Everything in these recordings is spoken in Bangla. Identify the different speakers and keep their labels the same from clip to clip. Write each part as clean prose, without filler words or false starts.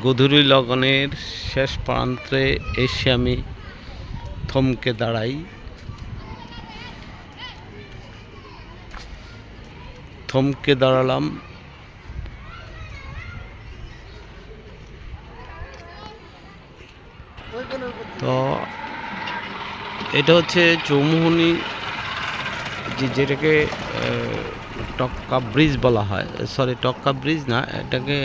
Speaker 1: গধূলি লগনের শেষ প্রান্তে এসে আমি থমকে দাঁড়াই। থমকে দাঁড়ালাম। তো এটা হচ্ছে চৌমুহনী, যেটাকে টক্কা ব্রিজ বলা হয়। সরি, টক্কা ব্রিজ না, এটাকে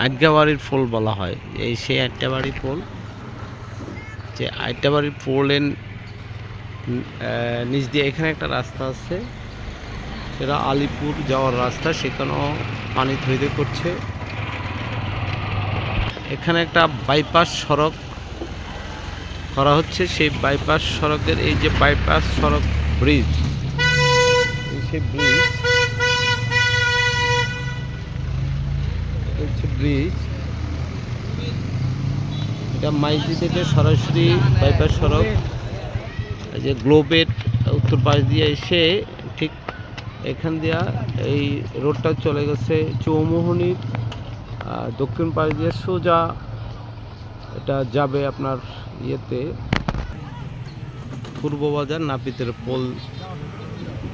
Speaker 1: আটগাবাড়ির পোল বলা হয়। এই সেই আটগাবাড়ি পোল, যে আটগাবাড়ির পোলের নিচ দিয়ে এখানে একটা রাস্তা আছে, সেটা আলিপুর যাওয়ার রাস্তা। সেখানেও পানি তৈরি করছে। এখানে একটা বাইপাস সড়ক করা হচ্ছে। সেই বাইপাস সড়কের এই যে বাইপাস সড়ক ব্রিজ, সেই ব্রিজ হচ্ছে ব্রিজ। এটা মাইজি থেকে সরাসরি বাইপাস সড়ক, এই যে গ্লোবের উত্তর পাশ দিয়ে এসে ঠিক এখান দিয়া এই রোডটা চলে গেছে চৌমুহনীর দক্ষিণ পাশ দিয়ে সোজা এটা যাবে আপনার ইয়েতে পূর্ববাজার নাপিতের পোল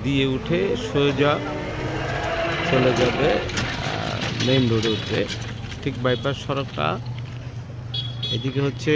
Speaker 1: দিয়ে উঠে সোজা চলে যাবে মেইন রোডে উঠবে। ঠিক বাইপাস সড়কটা এদিকে হচ্ছে